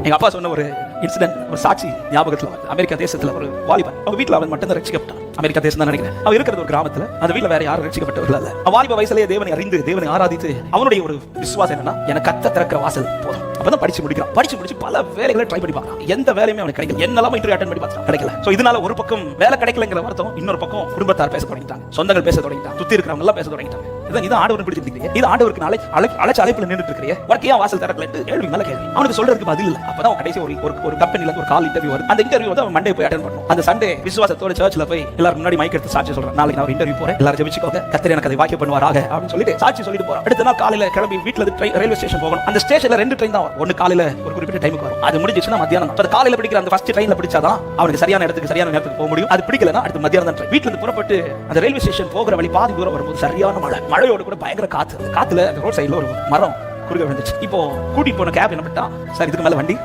எங்க அப்பா சொன்ன ஒரு இன்சிடென்ட், ஒரு சாட்சி ஞாபகத்துல வருது. அமெரிக்கா தேசத்துல ஒரு வாலிபன், அவங்க வீட்டுல அவன் மட்டும் தான் ரட்சிக்கப்பட்டான். அமெரிக்கா தேசம் தான் நினைக்கிறேன். அவன் இருக்கிறது ஒரு கிராமத்துல, அந்த வீட்டுல வேற யாரும் ரட்சிக்கப்பட்டவர்கள் இல்ல. வாலிப வயசுலயே தேவனை அறிந்து தேவனை ஆராதித்து அவனுடைய ஒரு விசுவாசம் என்னன்னா, எனக்கு கத்த திறக்கிற வாசல் போதும். அப்பதான் படிச்சு முடிக்கிறான். படிச்சு முடிச்சு பல வேலைகளை ட்ரை பண்ணி பார்க்கலாம். எந்த வேலையுமே அவனுக்கு கிடைக்கல. என்னெல்லாம் இன்டர்வியூ அட்டெண்ட் பண்ணி பார்த்தா கிடைக்கல. சோ இதனால ஒரு பக்கம் வேலை கிடைக்கலங்கிற வருத்தம், இன்னொரு பக்கம் குடும்பத்தார் பேச தொடங்கிட்டாங்க, சொந்தங்கள் பேச தொடங்கிட்டாங்க, சுத்தி இருக்கிறவங்க எல்லாம் பேச தொடங்கிட்டாங்க. இது ஆண்டவருக்கு பிடிச்சிருக்கீங்க, இது ஆண்டவருக்கு நாளை அழைச்ச அழைப்புல நின்றுட்டு இருக்கிறீங்க, உனக்கு ஏன் வாசல் திறக்கலன்னு கேள்வி மேல கேள்வி. அவனுக்கு சொல்றதுக்கு பதில் இல்ல. அப்பதான் கடைசி ஒரு கம்பெனில ஒரு கால் இன்டர்வியூ வருது. அந்த இன்டர்வியூ வந்து அவன் மண்டே போய் அட்டெண்ட் பண்ணணும். அந்த சண்டே விசுவாசத்தோட சர்ச்ல போய் எல்லாரும் முன்னாடி மைக் எடுத்து சாட்சி சொல்றான். நாளைக்கு நான் ஒரு இன்டர்வியூ போறேன், எல்லாரும் ஜெபிச்சுக்கோங்க, கர்த்தர் எனக்கு அதை வாக்கியம் பண்ணுவாராக அப்படின்னு சொல்லிட்டு சாட்சி சொல்லிட்டு போறான். அடுத்த நாள் காலையில கிளம்பி வீட்டுல ரயில்வே ஸ்டேஷன் போகணும். அந்த ஸ்டேஷன்ல 2 ட்ரெயின் தான் வரும். ஒன்னு காலையில ஒரு குறிப்பிட்ட டைமுக்கு வரும், அது முடிஞ்சிச்சுன்னா மத்தியானம். அப்ப காலையில பிடிக்கிற அந்த ஃபர்ஸ்ட் ட்ரெயின்ல பிடிச்சாதான் அவனுக்கு சரியான இடத்துக்கு சரியான நேரத்துக்கு போக முடியும். அது பிடிக்கலனா அடுத்து மத்தியானம் தான் ட்ரெயின். வீட்டுல இருந்து புறப்பட்டு அந்த ரயில்வே ஸ்டேஷன் போகிற வழி பாதி தூரம் வரும்போது சரியான மழை, மழையோட கூட பயங்கர காத்து. காத்துல அந்த ரோட் சைடுல ஒரு மரம் குறுக்க விழுந்துச்சு. இப்போ கூட்டிட்டு போன கேப் என்ன பண்ணிட்டா, சார் இதுக்கு மேல வண்டி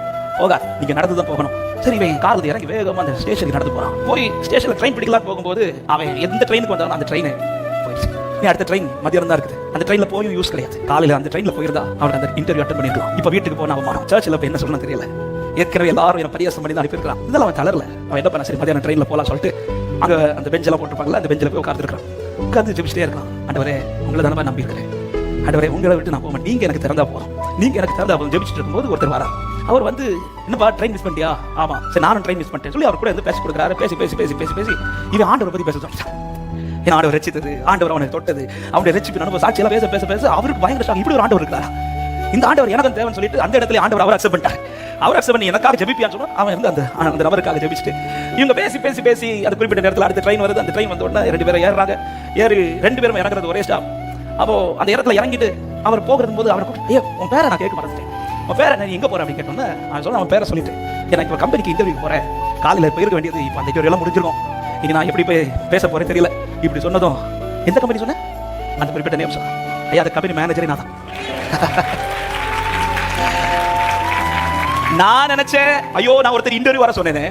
போகாது, நீங்க நடந்து தான் போகணும். சரி, இவன் கார்ல இறங்கி வேகமா அந்த ஸ்டேஷனுக்கு நடந்து போறான். போய் ஸ்டேஷன்ல ட்ரெயின் பிடிக்கலாம் போகும்போது அவன் எந்த ட்ரெயினுக்கு வந்தாலும் அந்த ட்ரெயின் போயிடுச்சு. நீ அடுத்த ட்ரெயின் மத்தியானம் தான் இருக்குது. அந்த ட்ரெயின்ல போயும் யூஸ் கிடையாது. காலையில அந்த ட்ரெயின்ல போயிருந்தா அவனுக்கு அந்த இன்டர்வியூ அட்டெண்ட் பண்ணிருக்கலாம். இப்ப வீட்டுக்கு போன அவன் சர்ச்சில் போய் என்ன சொல்லணும் தெரியல. ஏற்கனவே எல்லாரும் என்ன பரியாசம் பண்ணி தான் அனுப்பியிருக்கான். இதெல்லாம் அவன் தளரல. அவன் என்ன பண்ண, சரி மத்தியானம் ட்ரெயின்ல போலாம் சொல்லிட்டு அங்க அந்த பெஞ்செல்லாம் போட்டுருப்பாங்கல்ல, அந்த பெஞ்சில் போய் உட்கார்ந்துருக்கான். உட்கார்ந்து ஜெபிச்சிட்டே இருக்கான். ஆண்டவரே உங்களை தானே நம்பி இருக்கிறேன், ஆண்டவரே உங்களை விட்டு நான் போவேன், நீங்க எனக்கு திறந்தா போதும், நீங்க எனக்கு திறந்தா போதும். ஜெபிச்சுட்டு இருக்கும்போது ஒருத்தர் வரா. அவர் வந்து, என்னப்பா ட்ரெயின் மிஸ் பண்ணிட்டியா? ஆமா. சரி நானும் ட்ரெயின் மிஸ் பண்ணிட்டேன் சொல்லி அவர் கூட வந்து பேசி கொடுக்குறாரு. பேசி பேசி பேசி பேசி பேசி இவன் ஆண்டவரை பத்தி பேச தொடங்கிட்டான். ஏன்னா ஆண்டவர் ரட்சித்தது, ஆண்டவர் அவனை தொட்டது, அவனுடைய ரட்சிப்பு அனுபவ சாட்சியெல்லாம் பேச பேச பேச அவருக்கு பயங்கர ஷாக். இப்படி ஒரு ஆண்டவர் இருக்கிறாரா, இந்த ஆண்டவர் எனக்கு தேவைன்னு சொல்லிட்டு அந்த இடத்துல ஆண்டவர் அவர் அக்செப்ட் பண்ணிட்டார். அவர் அக்செப்ட் பண்ணி எனக்காக ஜெபிப்பியான்னு சொன்னா அவன் வந்து அந்த நபருக்காக ஜெபிச்சுட்டு இவங்க பேசி பேசி பேசி அது குறிப்பிட்ட நேரத்தில் அடுத்த ட்ரெயின் வருது. அந்த ட்ரெயின் வந்த உடனே 2 பேரும் ஏறுறாங்க. 2 பேரும் இறங்குறது ஒரே ஸ்டாப். அப்போ அந்த இடத்துல இறங்கிட்டு அவர் போகிறது போது அவரை கூப்பிட்டு, ஐயோ உன் பேரை நான் கேட்க மறந்துட்டேன், உன் பேரை நான் எங்க போறேன் அப்படின்னு கேட்டோன்னே அவன் சொல்ல, அவன் பேரை சொல்லிட்டு, எனக்கு ஒரு கம்பெனிக்கு இன்டர்வியூ போறேன், காலையில் போயிருக்க வேண்டியது, இப்போ அந்த இன்டர்வியூ எல்லாம் முடிஞ்சிருக்கும், இனி நான் எப்படி போய் பேச போறேன் தெரியல. இப்படி சொன்னதும், எந்த கம்பெனி சொன்னேன், அந்த குறிப்பிட்ட நேம் சொன்னேன். ஐயா அந்த கம்பெனி மேனேஜரே நான் தான். நான் நினைச்சேன், ஐயோ நான் ஒருத்தர் இன்டர்வியூ வர சொன்னேனே,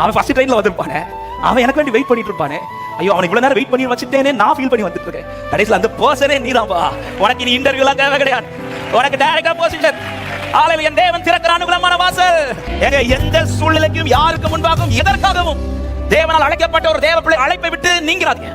அவன் ஃபர்ஸ்ட் ட்ரெயின்ல வந்திருப்பானே, அவன் எனக்கு வேண்டி வெயிட் பண்ணிட்டு இருப்பானே, ஐயோ அவனை இவ்வளவு நேரம் வெயிட் பண்ணி வச்சுட்டேனே நான் ஃபீல் பண்ணி வந்துட்டு இருக்கேன். கடைசியில் அந்த பர்சனே நீதான்பா. உனக்கு இனி இன்டர்வியூலாம் தேவை கிடையாது, உனக்கு டைரக்டா பொசிஷன். ஆலையில் என் தேவன் திறக்கிற அனுகூலமான வாசல். எந்த சூழ்நிலைக்கும் யாருக்கு முன்பாகவும் எதற்காகவும் தேவனால் அழைக்கப்பட்ட ஒரு தேவ பிள்ளை அழைப்பை விட்டு நீங்கிறாதீங்க.